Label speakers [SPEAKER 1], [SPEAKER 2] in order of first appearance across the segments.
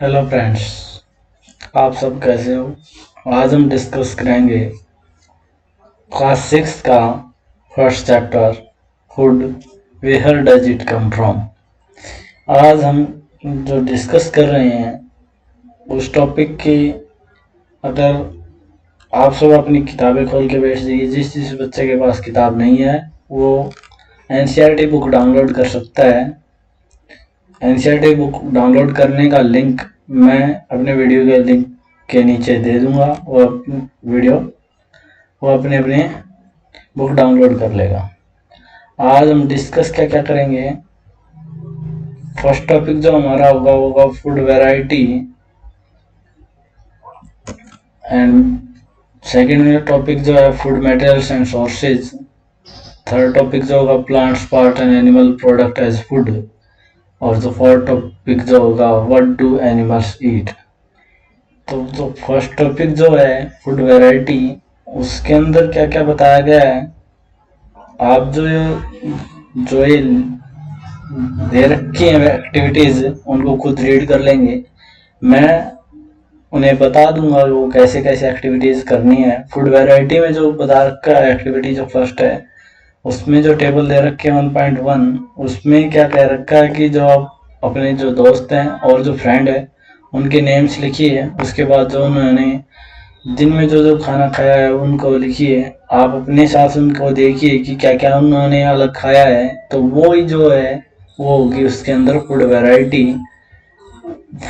[SPEAKER 1] Hello friends, आप सब कैसे हो। आज हम डिस्कस करेंगे क्लास 6 का first chapter food, where does it come from. आज हम जो डिस्कस कर रहे हैं उस टॉपिक की, अगर आप सब अपनी किताबें खोल के बैठ जाइए, जिस बच्चे के पास किताब नहीं है वो एनसीईआरटी बुक डाउनलोड कर सकता है। एनसीईआरटी बुक डाउनलोड करने का लिंक मैं अपने वीडियो के लिंक के नीचे दे दूंगा। वो अपने अपने बुक डाउनलोड कर लेगा। आज हम डिस्कस क्या क्या करेंगे। फर्स्ट टॉपिक जो हमारा होगा food variety, and second topic जो है food materials and sources. Third topic जो होगा plants part and animal product as food. और जो फोर्थ टॉपिक जो होगा व्हाट डू एनिमल्स ईट। तो जो फर्स्ट टॉपिक जो है फूड वैरायटी, उसके अंदर क्या क्या बताया गया है, आप जो ये दे रखी है एक्टिविटीज उनको खुद रीड कर लेंगे। मैं उन्हें बता दूंगा वो कैसे कैसे एक्टिविटीज करनी है। फूड वैरायटी में जो बता रखा है एक्टिविटी जो फर्स्ट है, उसमें जो टेबल दे रखे हैं 1.1, उसमें क्या कह रखा है कि जो आप अपने जो दोस्त हैं और जो फ्रेंड है उनके नेम्स लिखिए। उसके बाद जो उन्होंने दिन में जो जो खाना खाया है उनको लिखिए। आप अपने हिसाब से उनको देखिए कि क्या क्या उन्होंने अलग खाया है, तो वो ही जो है वो होगी उसके अंदर फूड वैरायटी।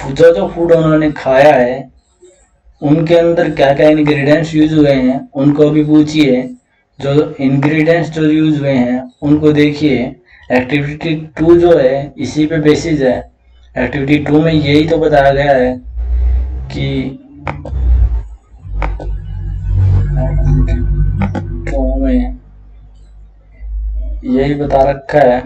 [SPEAKER 1] जो जो फूड उन्होंने खाया है उनके अंदर क्या क्या इंग्रेडिएंट्स यूज हुए हैं उनको भी पूछिए। जो इंग्रेडिएंट्स जो यूज हुए हैं उनको देखिए। एक्टिविटी 2 जो है इसी पे बेसिस है। एक्टिविटी 2 में यही तो बताया गया है कि में यही बता रखा है,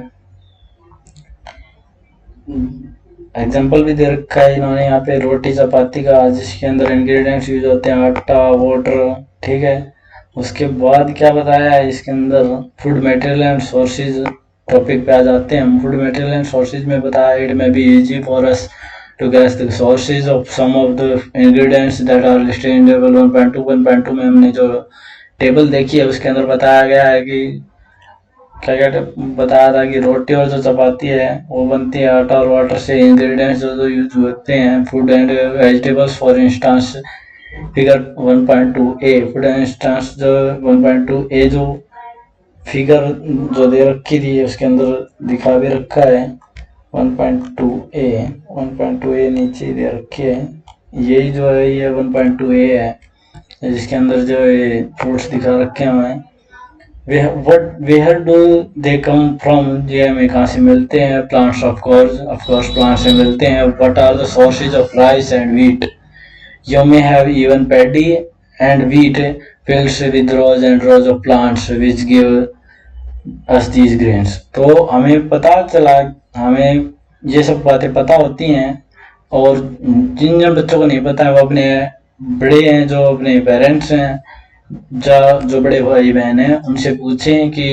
[SPEAKER 1] एग्जाम्पल भी दे रखा है इन्होंने यहाँ पे रोटी चपाती का, जिसके अंदर इंग्रेडिएंट्स यूज होते हैं आटा वाटर, ठीक है। उसके बाद क्या बताया है इसके अंदर food material and sources topic पे आ जाते हैं हम। फूड मटेरियल एंड सोर्सेज में बताया it may be easy for us to guess the sources of some of the ingredients that are listed in table 1.2 में हमने जो टेबल देखी है उसके अंदर बताया गया है कि क्या क्या बताया था कि रोटी और जो चपाती है वो बनती है आटा और वाटर से। इंग्रेडिएंट्स जो जो यूज होते हैं food and vegetables, for instance figure 1.2 A. Food and instance जो 1.2 ए जो फिगर जो दे रखी थी उसके अंदर दिखा भी रखा है 1.2 ए। 1.2 ए नीचे दे रखी है, यही जो है ये 1.2 ए है जिसके अंदर जो ये फ्रूट्स दिखा रखे हैं। Where do they come from, ये हमें कहाँ से मिलते हैं। प्लांट्स ऑफ कोर्स प्लांट्स से मिलते हैं। What are the sources of rice and wheat. You may have even paddy and wheat fields with rows and rows of plants which give us these grains। तो हमें पता चला, हमें ये सब बातें पता होती हैं। और जिन जिन बच्चों को नहीं पता है वो अपने बड़े हैं जो अपने पेरेंट्स हैं जो बड़े भाई बहन हैं उनसे पूछें कि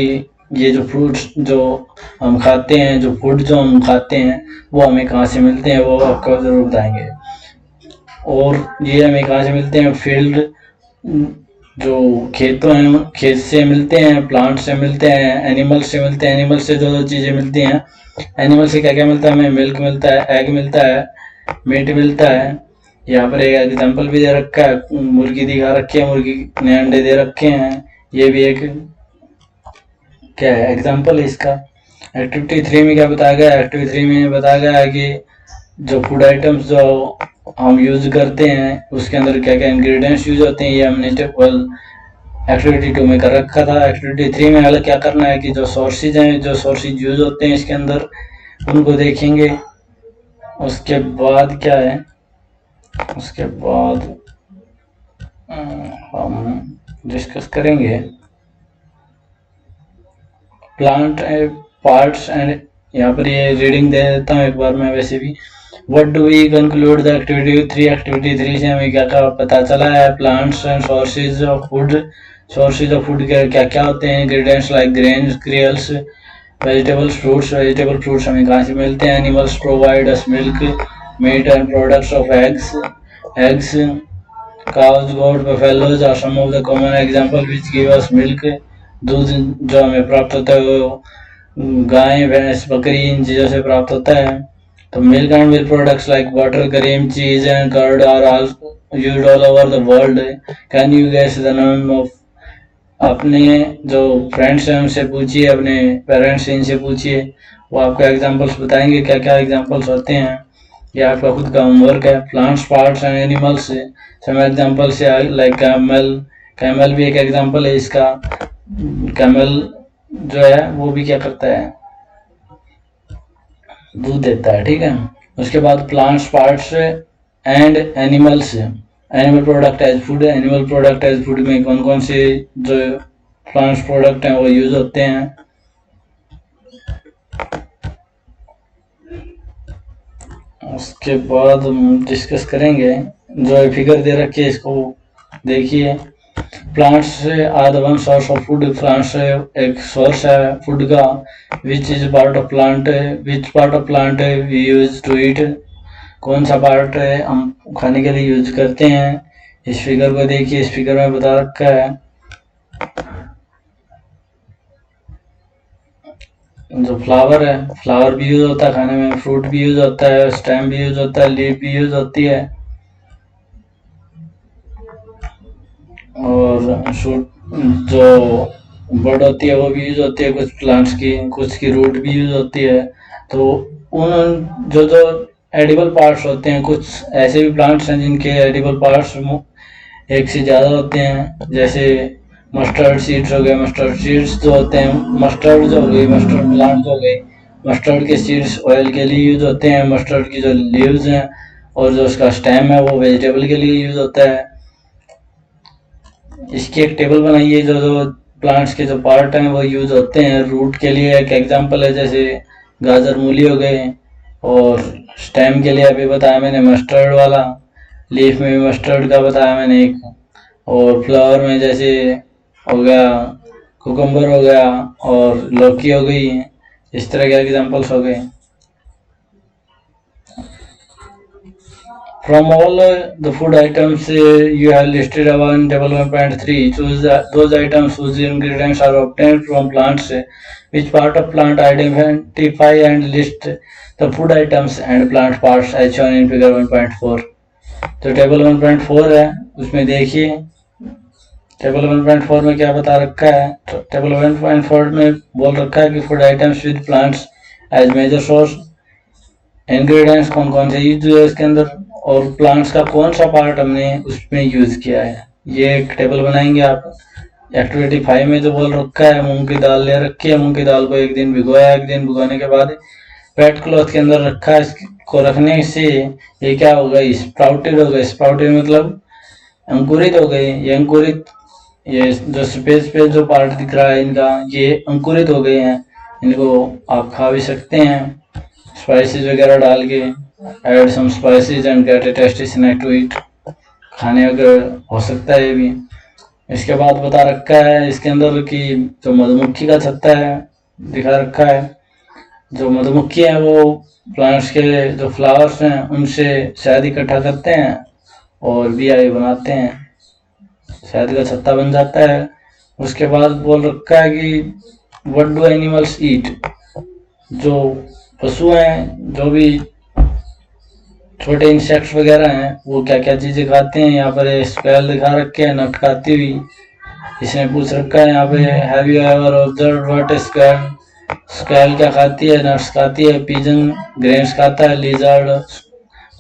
[SPEAKER 1] ये जो फ्रूट्स जो हम खाते हैं, जो फूड जो हम खाते हैं वो हमें कहाँ से मिलते हैं, वो आपको ज़रूर बताएंगे। और ये हमें कहाँ से मिलते हैं, फील्ड जो खेतों हैं खेत से मिलते हैं, प्लांट से मिलते हैं, एनिमल से मिलते हैं। एनिमल से जो जो चीज़ें मिलती हैं, एनिमल से क्या क्या मिलता है, हमें मिल्क मिलता है, एग मिलता है, मीट मिलता है। यहाँ पर एक एग्जाम्पल भी दे रखा है, मुर्गी दिखा रखी है, मुर्गी ने अंडे दे रखे हैं। ये भी एक क्या है एग्जाम्पल है इसका। एक्टिविटी 3 में क्या बताया गया है, एक्टिविटी 3 में बताया गया है कि जो फूड आइटम्स जो हम यूज करते हैं उसके अंदर क्या क्या इंग्रेडिएंट्स यूज होते हैं, ये हमने टेबल एक्टिविटी 2 में कर रखा था। एक्टिविटी 3 में अलग क्या करना है कि जो सोर्सेज हैं, जो सोर्सेज यूज होते हैं इसके अंदर उनको देखेंगे। उसके बाद क्या है, उसके बाद हम डिस्कस करेंगे प्लांट पार्ट्स एंड, यहाँ पर ये रीडिंग दे देता हूँ एक बार मैं वैसे भी। What do we conclude the activity 3। Activity 3 से हमें क्या क्या पता चला है, plants and sources of food. Sources of food के क्या क्या होते हैं, ingredients like grains cereals vegetables fruits. Vegetable fruits हमें कहाँ से मिलते हैं, animals provide us milk meat and products of eggs, cows, goat, buffaloes are some of the common example which give us milk. दूध जो हमें प्राप्त होता है वो गाय, भैंस, बकरी इन चीज़ों से प्राप्त होता है। तो milk and milk products like butter, cream, cheese and curd are all used all over the world. Can you guess the name of? अपने जो फ्रेंड्स हैं उनसे पूछिए, अपने पेरेंट्स से इनसे पूछिए, वो आपको एग्जांपल्स बताएंगे क्या क्या एग्जांपल्स होते हैं। ये आपका खुद का होमवर्क है। Plants, parts and animals some examples like camel. Camel भी एक एग्जांपल है इसका। कैमल जो है वो भी क्या करता है, दूध देता है, ठीक है। उसके बाद plants, parts and animals. Animal product as food. Animal product as food में कौन कौन से जो प्लांट्स प्रोडक्ट हैं वो यूज होते हैं। उसके बाद हम डिस्कस करेंगे। जो फिगर दे रखी है इसको देखिए। Plants are the one source of food. Plants एक सोर्स है फूड का। Which is part of plant, which part of plant we use to eat. कौन सा पार्ट है हम खाने के लिए यूज करते हैं। इस फिगर को देखिए। इस फिगर में बता रखा है जो फ्लावर है, फ्लावर भी यूज होता है खाने में, फ्रूट भी यूज होता है, स्टेम भी यूज होता है, लीफ भी यूज होती है, और शूट जो बर्ड होती है वो भी यूज होती है कुछ प्लांट्स की, कुछ की रूट भी यूज होती है। तो उन जो जो एडिबल पार्ट्स होते हैं, कुछ ऐसे भी प्लांट्स हैं जिनके एडिबल पार्ट्स एक से ज़्यादा होते हैं। जैसे मस्टर्ड सीड्स हो गए। मस्टर्ड सीड्स जो होते हैं, मस्टर्ड जो हो गई, मस्टर्ड प्लांट हो गई, मस्टर्ड के सीड्स ऑयल के लिए यूज होते हैं। मस्टर्ड की जो लीव्स हैं और जो उसका स्टेम है वो वेजिटेबल के लिए यूज होता है। इसकी एक टेबल बनाई है। जो जो प्लांट्स के जो पार्ट हैं वो यूज होते हैं। रूट के लिए एक एग्जांपल है जैसे गाजर, मूली हो गए, और स्टेम के लिए अभी बताया मैंने मस्टर्ड वाला, लीफ में भी मस्टर्ड का बताया मैंने एक, और फ्लावर में जैसे हो गया कुकुम्बर हो गया और लौकी हो गई। इस तरह के एग्जांपल्स हो गए। From all the food items you have listed above in table 1.3, choose those items whose ingredients are obtained from plants. Which part of plant identify and list the food items and plant parts as shown in figure 1.4. तो table 1.4 है, उसमें देखिए table 1.4 में क्या बता रखा है। तो टेबल 1.4 में बोल रखा है कि food items with plants as major source. Ingredients कौन कौन से यूज हुए इसके अंदर, और प्लांट्स का कौन सा पार्ट हमने उसमें यूज किया है। ये एक टेबल बनाएंगे आप। एक्टिविटी 5 में जो बोल रखा है, मूंग की दाल ले रखी है। मूंग की दाल को एक दिन भिगोया, एक दिन भिगोने के बाद वेट क्लॉथ के अंदर रखा है। इसको रखने से ये क्या होगा, स्प्राउटेड हो गए। स्प्राउटेड मतलब अंकुरित हो गए। ये अंकुरित, ये जो स्पेस पे जो पार्ट दिख रहा है इनका, ये अंकुरित हो गए हैं। इनको आप खा भी सकते हैं स्पाइसेस वगैरह डाल के। Add some spices and get a tasty snack to eat. खाने अगर हो सकता है ये भी। इसके बाद बता रखा है इसके अंदर कि जो मधुमक्खी का छत्ता है दिखा रखा है। जो मधुमक्खी है वो प्लांट्स के जो फ्लावर्स हैं उनसे शहद इकट्ठा करते हैं और बीआई बनाते हैं, शहद का छत्ता बन जाता है। उसके बाद बोल रखा है कि व्हाट डू एनिमल्स ईट। जो पशु हैं, जो भी छोटे इंसेक्ट्स वगैरह हैं, वो क्या क्या चीजें खाते हैं। यहाँ पर स्क्वैल दिखा रखे हैं नट खाती हुई। इसने पूछ रखा है यहाँ पे, have you ever observe what squirrel. Squirrel क्या खाती है, नट्स खाती है। पिजन ग्रेन्स खाता है। लिजर्ड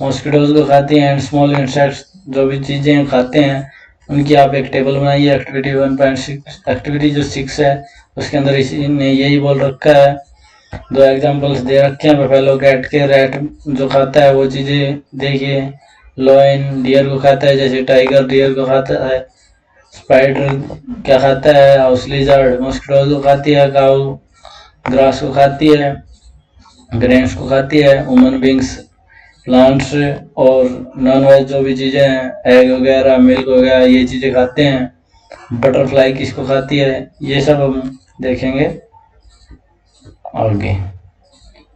[SPEAKER 1] मॉस्किटोज को खाती है। एंड स्मॉल इंसेक्ट्स जो भी चीजें खाते हैं उनकी आप एक टेबल बनाइए। एक्टिविटी 1.6, एक्टिविटी जो 6 है उसके अंदर इसी ने यही बोल रखा है। दो एग्जांपल्स दे रखे हैं बफेलो कैट के। रैट जो खाता है वो चीजें देखिए। लॉयन डियर को खाता है, जैसे टाइगर डियर को खाता है। स्पाइडर क्या खाता है, हाउस लिजर्ड मॉस्किटोज को खाती है। काऊ ग्रास को खाती है, ग्रेन्स को खाती है। ह्यूमन बींग्स प्लांट्स और नॉन वेज जो भी चीजें हैं, एग वगैरह, मिल्क वगैरह, ये चीजें खाते हैं। बटरफ्लाई किसको खाती है, ये सब हम देखेंगे आगे।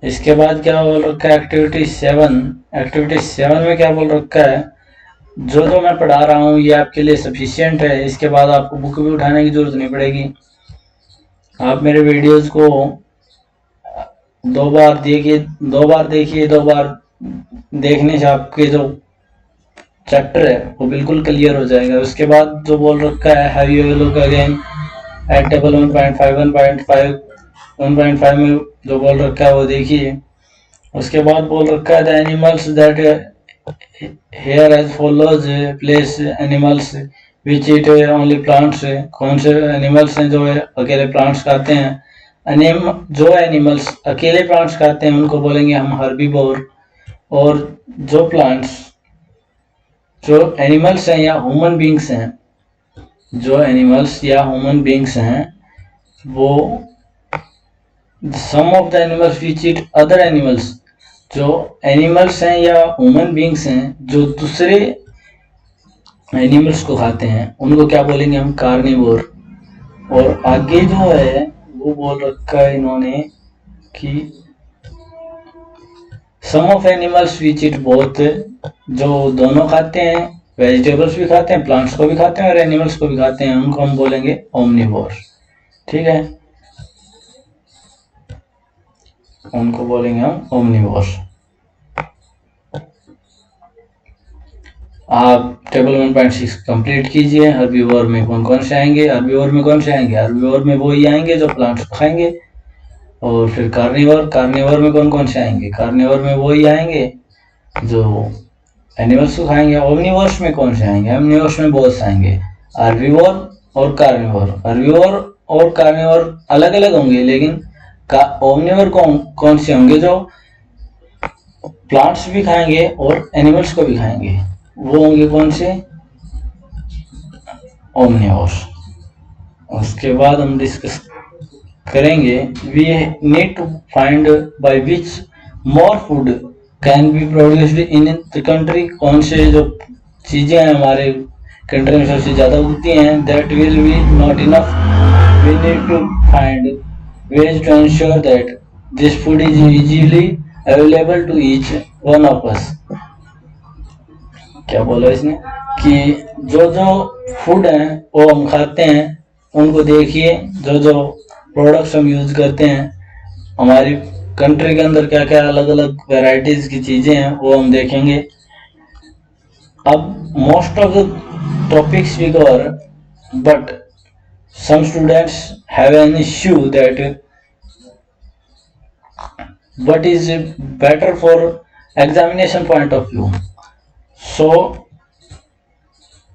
[SPEAKER 1] इसके बाद क्या बोल रखा है एक्टिविटी 7। एक्टिविटी 7 में क्या बोल रखा है, जो जो मैं पढ़ा रहा हूँ ये आपके लिए सफिशिएंट है, इसके बाद आपको बुक भी उठाने की जरूरत नहीं पड़ेगी। आप मेरे वीडियोस को 2 बार देखिए, 2 बार देखने से आपके जो चैप्टर है वो बिल्कुल क्लियर हो जाएगा। उसके बाद जो बोल रखा है have you look again at table 1.5 1.5 में जो बोल रखा है वो देखिए। उसके बाद बोल रखा है the animals that here as follows places animals which eat only plants. कौन से एनिमल्स हैं जो अकेले प्लांट्स खाते हैं। जो एनिमल्स अकेले प्लांट्स खाते हैं उनको बोलेंगे हम हर्बीवोर। और जो प्लांट्स जो एनिमल्स हैं या ह्यूमन बींग्स हैं, जो एनिमल्स या ह्यूमन बींग्स हैं वो some of the animals which eat other animals. जो एनिमल्स हैं या ह्यूमन बींग्स हैं जो दूसरे एनिमल्स को खाते हैं उनको क्या बोलेंगे हम कार्निवोर। और आगे जो है वो बोल रखा है इन्होंने कि some of animals which eat both, जो दोनों खाते हैं, वेजिटेबल्स भी खाते हैं, प्लांट्स को भी खाते हैं और एनिमल्स को भी खाते हैं, उनको हम बोलेंगे ओमनिवोर। ठीक है, उनको बोलेंगे हम ओमनिवोर। आप टेबल 1.6 कंप्लीट कीजिए। हर्बीवोर में कौन कौन से आएंगे, हर्बीवोर में कौन से आएंगे, हर्बीवोर में वो ही आएंगे जो प्लांट्स को खाएंगे। और फिर कार्निवोर, कार्निवोर में कौन कौन से आएंगे, कार्निवोर में वो ही आएंगे जो एनिमल्स को खाएंगे। ओमनिवोर्स में कौन से आएंगे, ओमनिवोर्स में बहुत से आएंगे, हर्बीवोर और कार्निवोर। हर्बीवोर और कार्निवोर अलग अलग होंगे, लेकिन ओमनिवोर कौन से होंगे, जो प्लांट्स भी खाएंगे और एनिमल्स को भी खाएंगे, वो होंगे कौन से, ओमनिवोर्स। उसके बाद हम डिस्कस करेंगे we need to find by which more food can be produced in the country. कौन से जो चीजें हैं हमारे कंट्री में सबसे ज्यादा उगती हैं, that will be not enough, we need to find ways to ensure that this food is easily available to each one of us. क्या बोला इसने कि जो जो फूड है वो हम खाते हैं उनको देखिए, जो जो प्रोडक्ट्स हम यूज करते हैं हमारी कंट्री के अंदर क्या क्या अलग अलग वेराइटीज की चीजें हैं वो हम देखेंगे। अब most of the topics we cover, but some students have an issue that what is better for examination point of view. So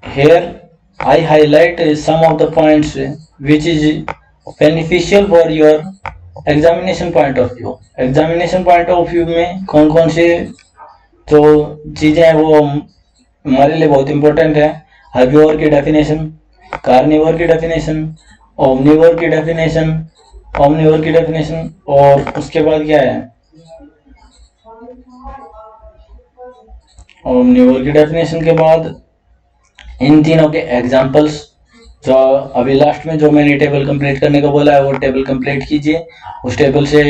[SPEAKER 1] here I highlight some of the points which is beneficial for your examination point of view. Examination point of view में कौन कौन से जो चीजें हैं वो हमारे लिए बहुत इंपॉर्टेंट है। हर्बीवोर की डेफिनेशन, कार्निवोर की डेफिनेशन, ओमनिवोर की डेफिनेशन, ओमनिवोर की डेफिनेशन, और उसके बाद क्या है, ओमनिवोर की डेफिनेशन के बाद इन तीनों के एग्जांपल्स। जो अभी लास्ट में जो मैंने टेबल कंप्लीट करने को बोला है वो टेबल कंप्लीट कीजिए, उस टेबल से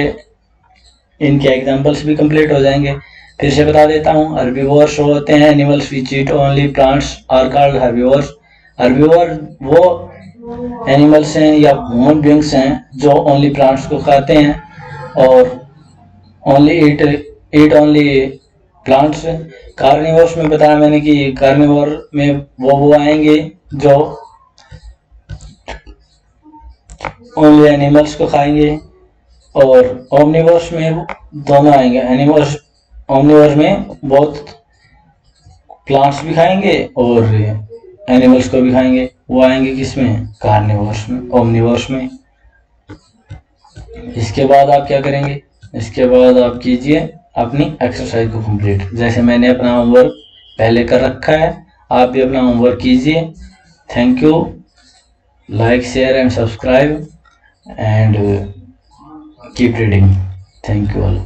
[SPEAKER 1] इनके एग्जांपल्स भी कंप्लीट हो जाएंगे। फिर से बता देता हूँ, हर्बीवोर्स होते हैं animals which eat only plants are called herbivores. Herbivore वो एनिमल्स हैं या ह्यूमन बीइंग्स हैं जो ओनली प्लांट्स को खाते हैं और ओनली ईट ओनली प्लांट्स। कार्निवोर्स में बताया मैंने कि कार्निवोर में वो आएंगे जो ओनली एनिमल्स को खाएंगे, और ओमनिवोर्स में दोनों आएंगे। ओमनिवोर्स में बहुत प्लांट्स भी खाएंगे और एनिमल्स को भी खाएंगे, वो आएंगे किसमें, कार्निवोर्स में, ओमनिवोर्स में। इसके बाद आप क्या करेंगे, इसके बाद आप कीजिए अपनी एक्सरसाइज को कंप्लीट। जैसे मैंने अपना होमवर्क पहले कर रखा है, आप भी अपना होमवर्क कीजिए। Thank you, like share and subscribe and keep reading. Thank you all.